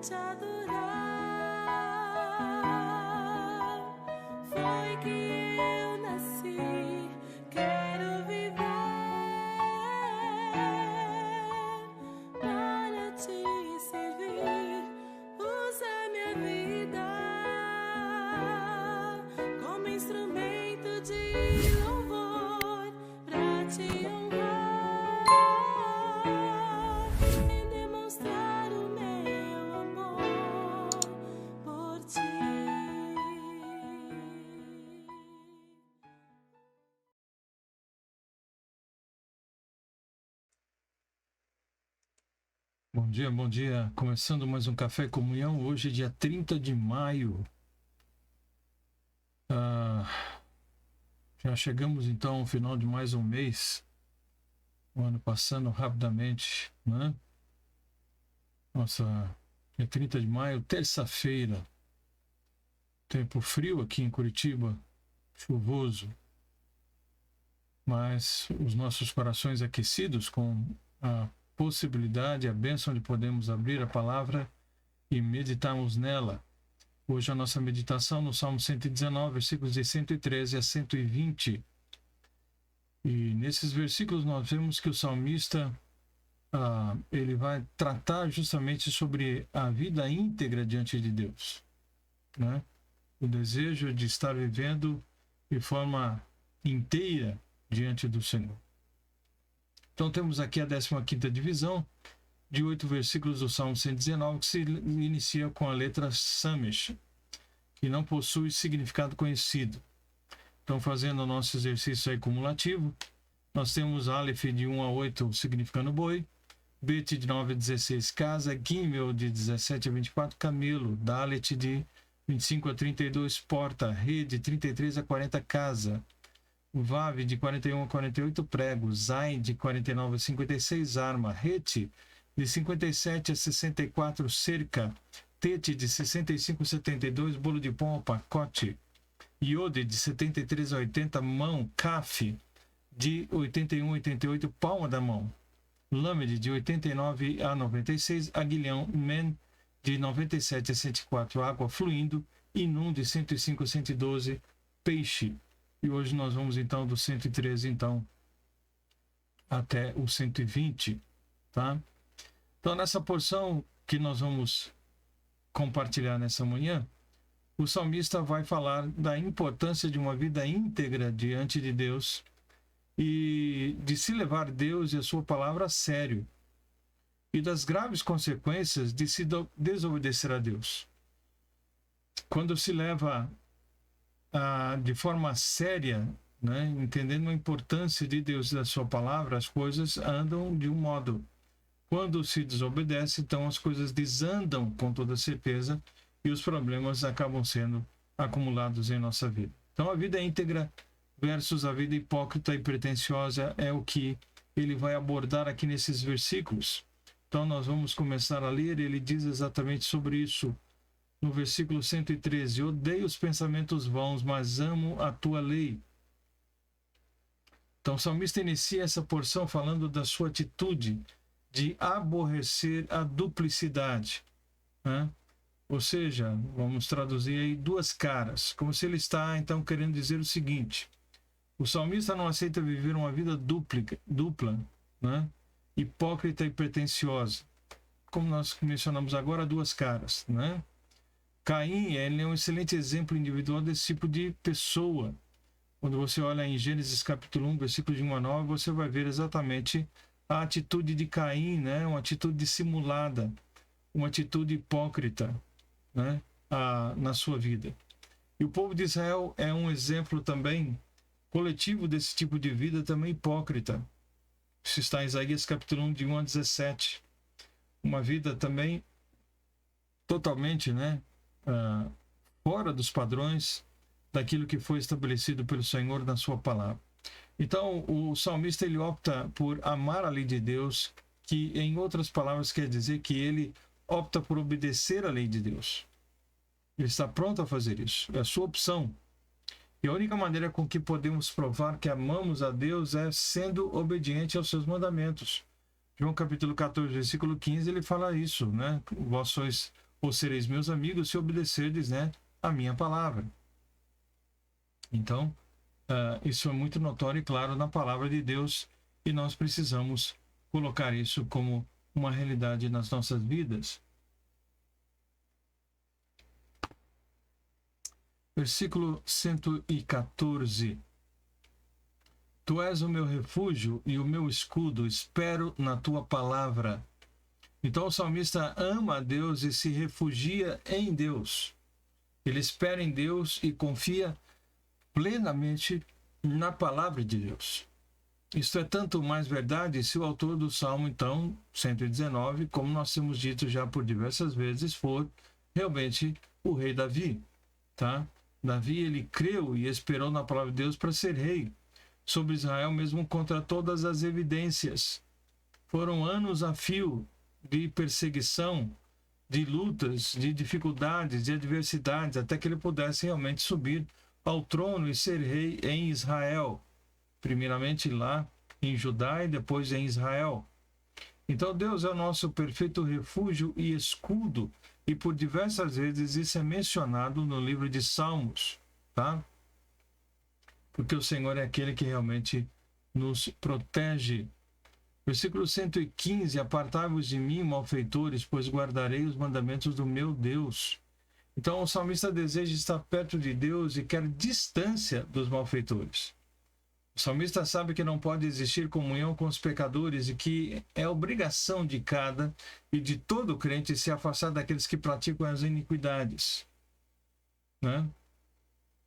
te adorar. Foi que eu nasci, quero viver para te servir. Usa minha vida como instrumento de louvor para te honrar e demonstrar o meu amor por ti. Bom dia, bom dia. Começando mais um Café Comunhão, hoje dia 30 de maio. Já chegamos então ao final de mais um mês. O ano passando rapidamente, né? Nossa, dia 30 de maio, terça-feira. Tempo frio aqui em Curitiba, chuvoso. Mas os nossos corações aquecidos com a possibilidade, a bênção de podermos abrir a palavra e meditarmos nela. Hoje a nossa meditação no Salmo 119, versículos de 113 a 120. E nesses versículos nós vemos que o salmista ele vai tratar justamente sobre a vida íntegra diante de Deus, né? O desejo de estar vivendo de forma inteira diante do Senhor. Então temos aqui a 15ª divisão de 8 versículos do Salmo 119, que se inicia com a letra Samesh, que não possui significado conhecido. Então, fazendo o nosso exercício aí cumulativo, nós temos Aleph de 1 a 8 significando boi, Bet de 9 a 16 casa, Gimel de 17 a 24 camelo, Dalet de 25 a 32 porta, Re de 33 a 40 casa, Vav de 41 a 48 pregos, Zain de 49 a 56 arma, Het de 57 a 64 cerca, Tete de 65 a 72 bolo de pão ao pacote, Iode de 73 a 80 mão, Kaf de 81 a 88 palma da mão, Lamed de 89 a 96 aguilhão, Men de 97 a 104 água fluindo, e Num de 105 a 112 peixe. E hoje nós vamos então do 113 então até o 120, tá? Então nessa porção que nós vamos compartilhar nessa manhã, o salmista vai falar da importância de uma vida íntegra diante de Deus e de se levar Deus e a sua palavra a sério, e das graves consequências de se desobedecer a Deus. Quando se leva de forma séria, né, entendendo a importância de Deus e da sua palavra, as coisas andam de um modo. Quando se desobedece, então as coisas desandam com toda certeza e os problemas acabam sendo acumulados em nossa vida. Então a vida íntegra versus a vida hipócrita e pretensiosa é o que ele vai abordar aqui nesses versículos. Então nós vamos começar a ler, ele diz exatamente sobre isso. No versículo 113, odeio os pensamentos vãos, mas amo a tua lei. Então o salmista inicia essa porção falando da sua atitude de aborrecer a duplicidade, né? Ou seja, vamos traduzir aí duas caras, como se ele está então querendo dizer o seguinte: o salmista não aceita viver uma vida dupla, né? Hipócrita e pretensiosa. Como nós mencionamos agora, duas caras, né? Caim, ele é um excelente exemplo individual desse tipo de pessoa. Quando você olha em Gênesis capítulo 1, versículo de 1 a 9, você vai ver exatamente a atitude de Caim, né? Uma atitude dissimulada, uma atitude hipócrita, né? Na sua vida. E o povo de Israel é um exemplo também coletivo desse tipo de vida também hipócrita. Isso está em Isaías capítulo 1, de 1 a 17. Uma vida também totalmente, né? Fora dos padrões daquilo que foi estabelecido pelo Senhor na sua palavra. Então o salmista ele opta por amar a lei de Deus, que em outras palavras quer dizer que ele opta por obedecer a lei de Deus. Ele está pronto a fazer isso, é a sua opção. E a única maneira com que podemos provar que amamos a Deus é sendo obediente aos seus mandamentos. João capítulo 14, versículo 15, ele fala isso, né? Vós sois ou sereis meus amigos se obedecerdes, né, a minha palavra. Então, isso é muito notório e claro na palavra de Deus, e nós precisamos colocar isso como uma realidade nas nossas vidas. Versículo 114. Tu és o meu refúgio e o meu escudo, espero na tua palavra. Então o salmista ama a Deus e se refugia em Deus. Ele espera em Deus e confia plenamente na palavra de Deus. Isto é tanto mais verdade se o autor do Salmo, então, 119, como nós temos dito já por diversas vezes, for realmente o rei Davi. Tá? Davi, ele creu e esperou na palavra de Deus para ser rei sobre Israel, mesmo contra todas as evidências. Foram anos a fio de perseguição, de lutas, de dificuldades, de adversidades, até que ele pudesse realmente subir ao trono e ser rei em Israel. Primeiramente lá em Judá e depois em Israel. Então Deus é o nosso perfeito refúgio e escudo, e por diversas vezes isso é mencionado no livro de Salmos, tá? Porque o Senhor é aquele que realmente nos protege. Versículo 115, apartai-vos de mim, malfeitores, pois guardarei os mandamentos do meu Deus. Então o salmista deseja estar perto de Deus e quer distância dos malfeitores. O salmista sabe que não pode existir comunhão com os pecadores e que é obrigação de cada e de todo crente se afastar daqueles que praticam as iniquidades, né?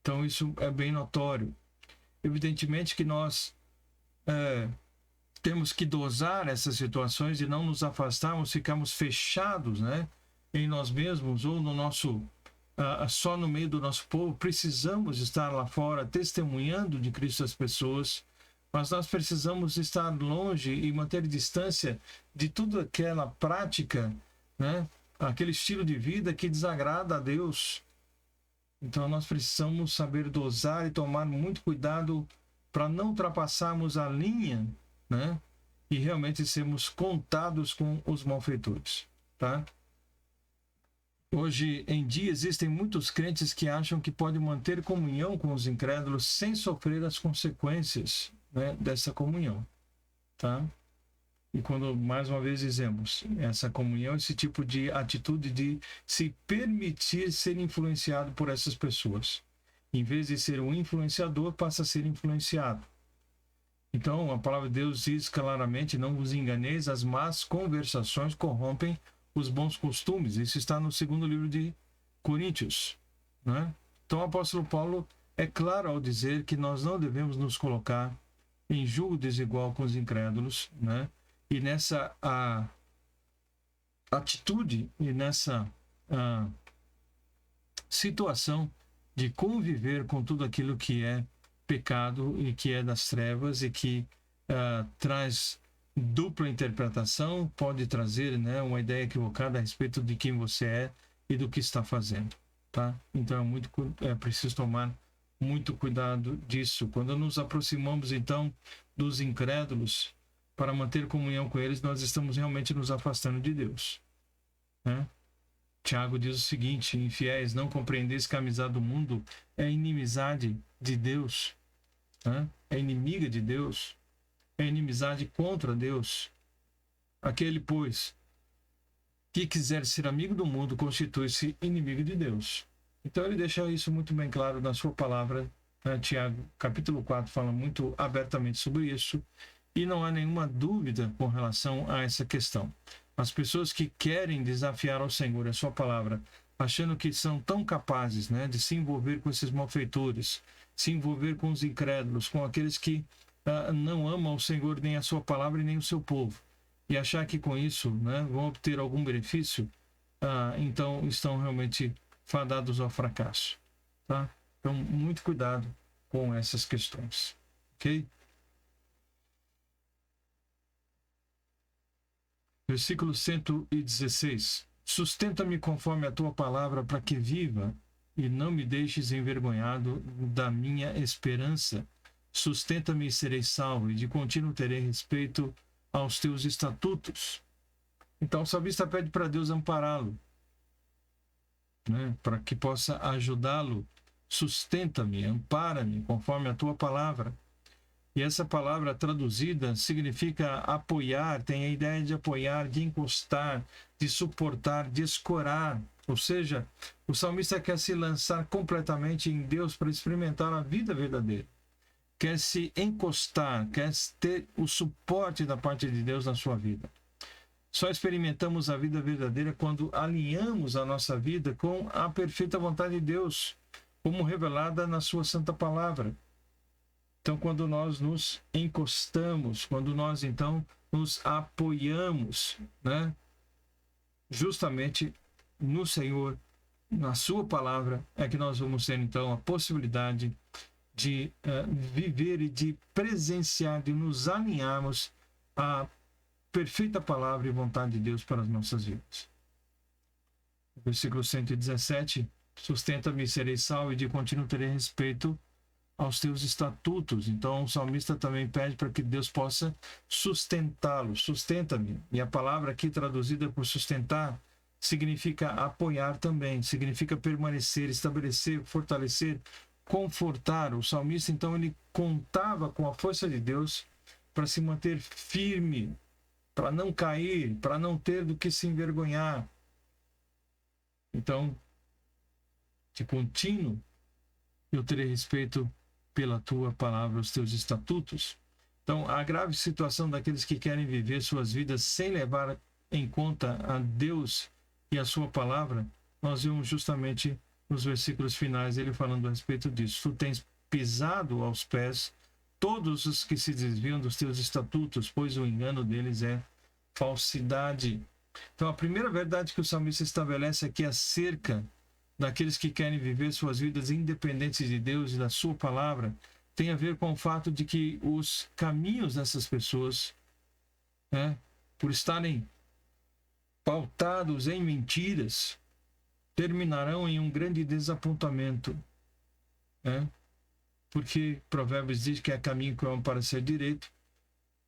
Então isso é bem notório. Evidentemente que nós temos que dosar essas situações e não nos afastarmos, ficarmos fechados, né, em nós mesmos ou no nosso só no meio do nosso povo. Precisamos estar lá fora testemunhando de Cristo às pessoas, mas nós precisamos estar longe e manter distância de toda aquela prática, né, aquele estilo de vida que desagrada a Deus. Então nós precisamos saber dosar e tomar muito cuidado para não ultrapassarmos a linha, né, e realmente sermos contados com os malfeitores, tá? Hoje em dia existem muitos crentes que acham que podem manter comunhão com os incrédulos sem sofrer as consequências, né, dessa comunhão, tá? E quando, mais uma vez dizemos, essa comunhão, esse tipo de atitude de se permitir ser influenciado por essas pessoas. Em vez de ser um influenciador, passa a ser influenciado. Então, a palavra de Deus diz claramente, não vos enganeis, as más conversações corrompem os bons costumes. Isso está no segundo livro de Coríntios, né? Então o apóstolo Paulo é claro ao dizer que nós não devemos nos colocar em julgo desigual com os incrédulos, né? E nessa atitude e nessa situação de conviver com tudo aquilo que é pecado e que é das trevas e que traz dupla interpretação, pode trazer, né, uma ideia equivocada a respeito de quem você é e do que está fazendo, tá? Então é preciso tomar muito cuidado disso. Quando nos aproximamos então dos incrédulos para manter comunhão com eles, nós estamos realmente nos afastando de Deus, né? Tiago diz o seguinte: infiéis, não compreendeis que a amizade do mundo é inimizade de Deus, né? É inimiga de Deus, é inimizade contra Deus. Aquele, pois, que quiser ser amigo do mundo, constitui-se inimigo de Deus. Então ele deixa isso muito bem claro na sua palavra, né? Tiago, capítulo 4, fala muito abertamente sobre isso, e não há nenhuma dúvida com relação a essa questão. As pessoas que querem desafiar ao Senhor a sua palavra, achando que são tão capazes, né, de se envolver com esses malfeitores, se envolver com os incrédulos, com aqueles que não amam o Senhor, nem a sua palavra e nem o seu povo, e achar que com isso, né, vão obter algum benefício, então estão realmente fadados ao fracasso, tá? Então, muito cuidado com essas questões, ok? Versículo 116. Sustenta-me conforme a tua palavra para que viva, e não me deixes envergonhado da minha esperança. Sustenta-me e serei salvo, e de contínuo terei respeito aos teus estatutos. Então o salmista pede para Deus ampará-lo. né? Para que possa ajudá-lo. Sustenta-me, ampara-me, conforme a tua palavra. E essa palavra traduzida significa apoiar, tem a ideia de apoiar, de encostar, de suportar, de escorar. Ou seja, o salmista quer se lançar completamente em Deus para experimentar a vida verdadeira. Quer se encostar, quer ter o suporte da parte de Deus na sua vida. Só experimentamos a vida verdadeira quando alinhamos a nossa vida com a perfeita vontade de Deus, como revelada na sua santa palavra. Então, quando nós nos encostamos, quando nós, então, nos apoiamos, né, justamente no Senhor, na sua palavra, é que nós vamos ter, então, a possibilidade de viver e de presenciar, de nos alinharmos à perfeita palavra e vontade de Deus para as nossas vidas. Versículo 117, sustenta-me, serei salvo, e de contínuo terei respeito aos teus estatutos. Então o salmista também pede para que Deus possa sustentá-lo. Sustenta-me. E a palavra aqui traduzida por sustentar significa apoiar também, significa permanecer, estabelecer, fortalecer, confortar. O salmista, então, ele contava com a força de Deus para se manter firme, para não cair, para não ter do que se envergonhar. Então, de contínuo, eu terei respeito pela tua palavra, os teus estatutos. Então, a grave situação daqueles que querem viver suas vidas sem levar em conta a Deus e a sua palavra, nós vimos justamente nos versículos finais ele falando a respeito disso. Tu tens pisado aos pés todos os que se desviam dos teus estatutos, pois o engano deles é falsidade. Então, a primeira verdade que o salmista estabelece aqui acerca daqueles que querem viver suas vidas independentes de Deus e da sua palavra, tem a ver com o fato de que os caminhos dessas pessoas, né, por estarem pautados em mentiras, terminarão em um grande desapontamento, né? Porque Provérbios diz que é caminho que é para ser direito,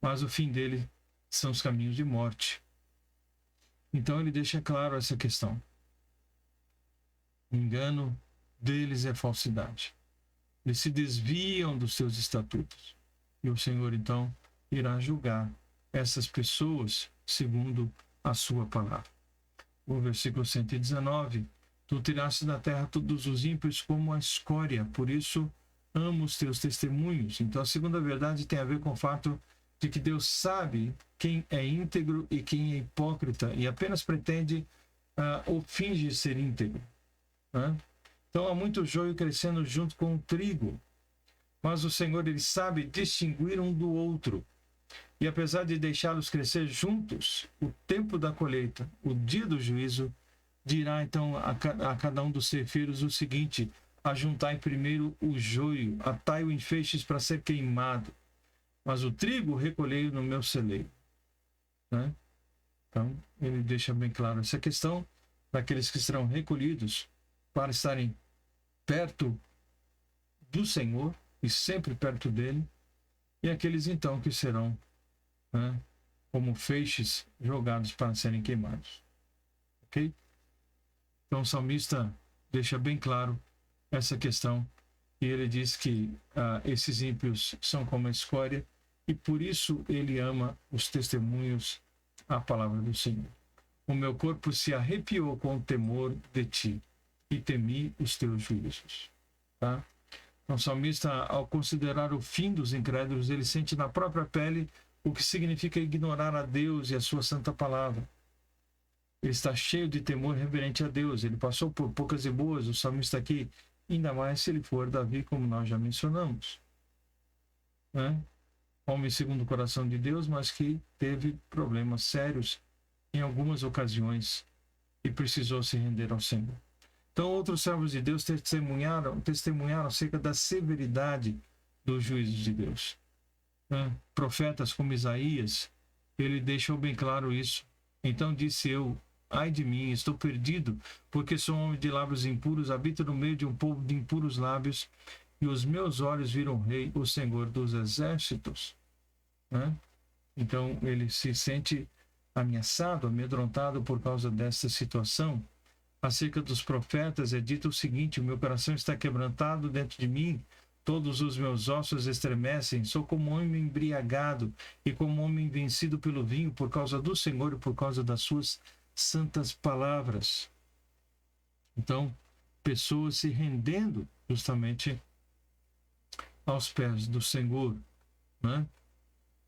mas o fim dele são os caminhos de morte. Então ele deixa claro essa questão. O engano deles é falsidade. Eles se desviam dos seus estatutos. E o Senhor, então, irá julgar essas pessoas segundo a sua palavra. O versículo 119. Tu tiraste da terra todos os ímpios como a escória, por isso amo os teus testemunhos. Então, a segunda verdade tem a ver com o fato de que Deus sabe quem é íntegro e quem é hipócrita, e apenas pretende ou finge ser íntegro. Né? Então há muito joio crescendo junto com o trigo, mas o Senhor, ele sabe distinguir um do outro, e apesar de deixá-los crescer juntos, o tempo da colheita, o dia do juízo, dirá então a cada um dos ceifeiros o seguinte: ajuntai primeiro o joio, atai-o em feixes para ser queimado, mas o trigo recolhei no meu celeiro. Né? Então ele deixa bem claro essa questão daqueles que serão recolhidos para estarem perto do Senhor e sempre perto dele, e aqueles então que serão, né, como feixes jogados para serem queimados. Ok? Então o salmista deixa bem claro essa questão, e ele diz que esses ímpios são como a escória, e por isso ele ama os testemunhos, a palavra do Senhor. O meu corpo se arrepiou com o temor de ti, e temi os teus juízos. Tá? Então, o salmista, ao considerar o fim dos incrédulos, ele sente na própria pele o que significa ignorar a Deus e a sua santa palavra. Ele está cheio de temor reverente a Deus. Ele passou por poucas e boas, o salmista aqui, ainda mais se ele for Davi, como nós já mencionamos. Né? Homem segundo o coração de Deus, mas que teve problemas sérios em algumas ocasiões e precisou se render ao Senhor. Então, outros servos de Deus testemunharam acerca da severidade dos juízos de Deus. Né? Profetas como Isaías, ele deixou bem claro isso. Então disse eu: ai de mim, estou perdido, porque sou um homem de lábios impuros, habito no meio de um povo de impuros lábios, e os meus olhos viram o Rei, o Senhor dos exércitos. Né? Então ele se sente ameaçado, amedrontado por causa dessa situação. Acerca dos profetas é dito o seguinte: o meu coração está quebrantado dentro de mim, todos os meus ossos estremecem, sou como um homem embriagado e como um homem vencido pelo vinho, por causa do Senhor e por causa das suas santas palavras. Então, pessoas se rendendo justamente aos pés do Senhor, né?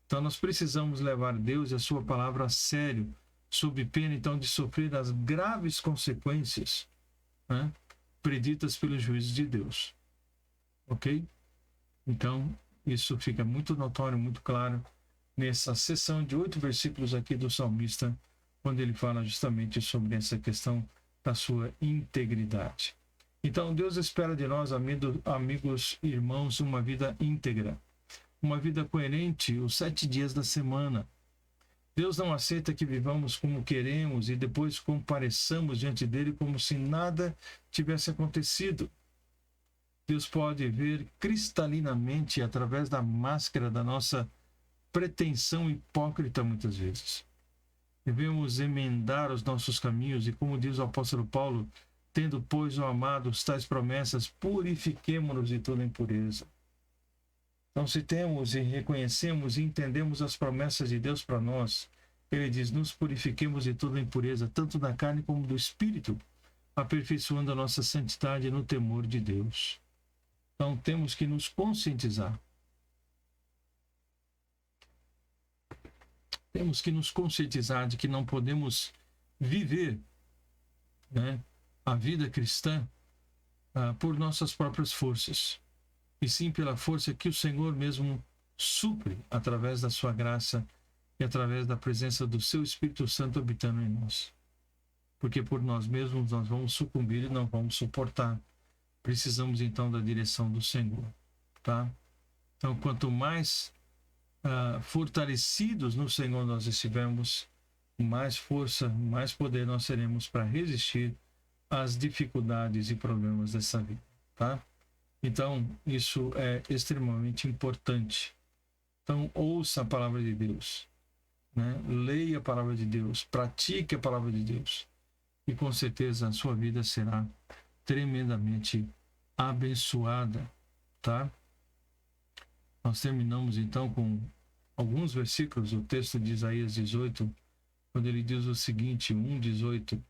Então, nós precisamos levar Deus e a sua palavra a sério, sob pena, então, de sofrer as graves consequências, né, preditas pelo juízo de Deus. Ok? Então, isso fica muito notório, muito claro, nessa seção de 8 versículos aqui do salmista, quando ele fala justamente sobre essa questão da sua integridade. Então, Deus espera de nós, amigos e irmãos, uma vida íntegra, uma vida coerente os 7 dias da semana. Deus não aceita que vivamos como queremos e depois compareçamos diante dele como se nada tivesse acontecido. Deus pode ver cristalinamente através da máscara da nossa pretensão hipócrita muitas vezes. Devemos emendar os nossos caminhos e, como diz o apóstolo Paulo, tendo, pois, ó amados, tais promessas, purifiquemo-nos de toda impureza. Então, se temos e reconhecemos e entendemos as promessas de Deus para nós, ele diz, nos purifiquemos de toda impureza, tanto da carne como do espírito, aperfeiçoando a nossa santidade no temor de Deus. Então, temos que nos conscientizar. Temos que nos conscientizar de que não podemos viver, né, a vida cristã por nossas próprias forças, e sim pela força que o Senhor mesmo supre através da sua graça e através da presença do seu Espírito Santo habitando em nós. Porque por nós mesmos nós vamos sucumbir e não vamos suportar. Precisamos então da direção do Senhor, tá? Então, quanto mais fortalecidos no Senhor nós estivermos, mais força, mais poder nós teremos para resistir às dificuldades e problemas dessa vida, tá? Então, isso é extremamente importante. Então, ouça a palavra de Deus, né? Leia a palavra de Deus, pratique a palavra de Deus, e com certeza a sua vida será tremendamente abençoada, tá? Nós terminamos então com alguns versículos, o texto de Isaías 18, quando ele diz o seguinte, 1:18: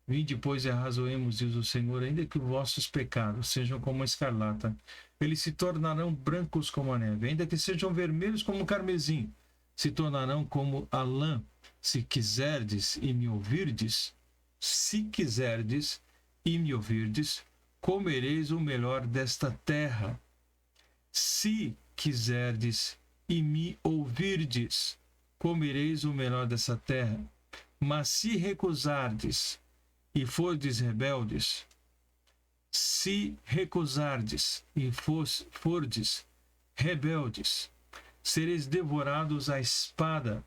Vinde, pois, e arrazoemos, diz o Senhor, ainda que os vossos pecados sejam como a escarlata, eles se tornarão brancos como a neve, ainda que sejam vermelhos como o carmesim, se tornarão como a lã. Se quiserdes e me ouvirdes, comereis o melhor desta terra. Se quiserdes e me ouvirdes, comereis o melhor dessa terra. Mas se recusardes e fordes rebeldes, se recusardes e fordes rebeldes, sereis devorados à espada,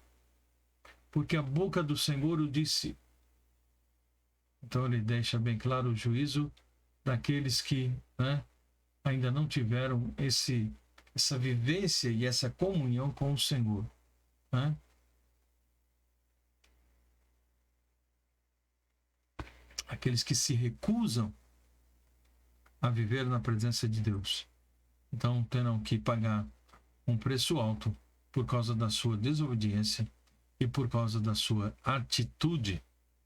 porque a boca do Senhor o disse. Então ele deixa bem claro o juízo daqueles que, né, ainda não tiveram essa vivência e essa comunhão com o Senhor, né? Aqueles que se recusam a viver na presença de Deus, então terão que pagar um preço alto por causa da sua desobediência e por causa da sua atitude,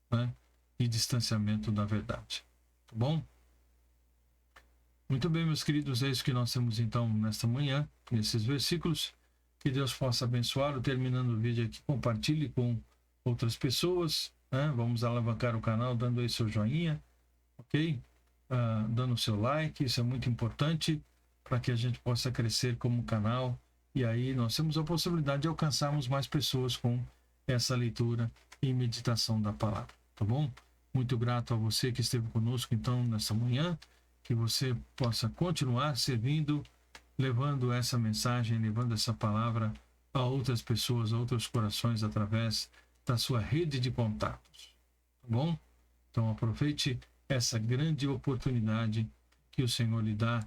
né, de distanciamento da verdade. Tá bom? Muito bem, meus queridos, é isso que nós temos então nesta manhã, nesses versículos. Que Deus possa abençoar. Terminando o vídeo aqui, compartilhe com outras pessoas, né? Vamos alavancar o canal dando aí seu joinha, ok? Dando o seu like, isso é muito importante para que a gente possa crescer como canal, e aí nós temos a possibilidade de alcançarmos mais pessoas com essa leitura e meditação da palavra, tá bom? Muito grato a você que esteve conosco então nessa manhã, que você possa continuar servindo, levando essa mensagem, levando essa palavra a outras pessoas, a outros corações através da sua rede de contatos, tá bom? Então aproveite essa grande oportunidade que o Senhor lhe dá,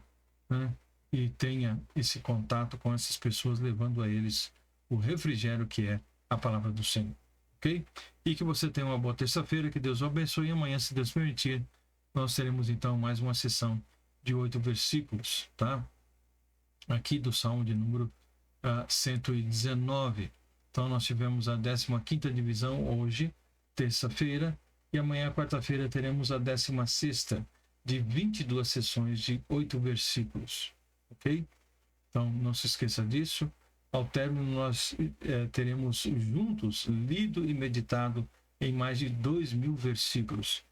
né? E tenha esse contato com essas pessoas, levando a eles o refrigério que é a palavra do Senhor, ok? ok? E que você tenha uma boa terça-feira, que Deus o abençoe. E amanhã, se Deus permitir, nós teremos então mais uma sessão de 8 versículos, tá? Aqui do Salmo de número 119. Então nós tivemos a 15ª divisão hoje, terça-feira, e amanhã, quarta-feira, teremos a 16ª de 22 sessões de 8 versículos, ok? Então não se esqueça disso. Ao término, nós teremos juntos lido e meditado em mais de 2.000 versículos.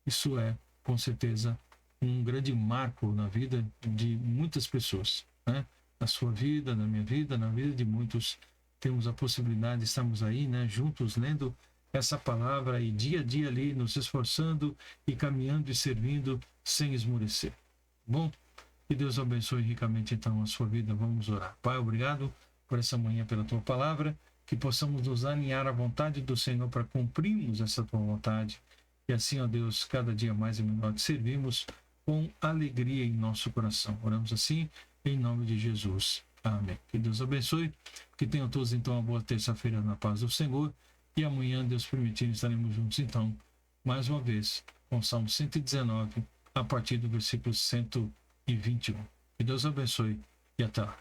Isso é, com certeza, um grande marco na vida de muitas pessoas, né? Na sua vida, na minha vida, na vida de muitos. Temos a possibilidade, estamos aí, né, juntos lendo essa palavra e dia a dia ali nos esforçando e caminhando e servindo sem esmorecer. Bom, que Deus abençoe ricamente então a sua vida. Vamos orar. Pai, obrigado por essa manhã, pela tua palavra, que possamos nos alinhar à vontade do Senhor para cumprirmos essa tua vontade. E assim, ó Deus, cada dia mais e melhor te servimos com alegria em nosso coração. Oramos assim, em nome de Jesus. Amém. Que Deus abençoe. Que tenham todos, então, uma boa terça-feira na paz do Senhor. E amanhã, Deus permitindo, estaremos juntos, então, mais uma vez, com o Salmo 119, a partir do versículo 121. Que Deus abençoe e até lá.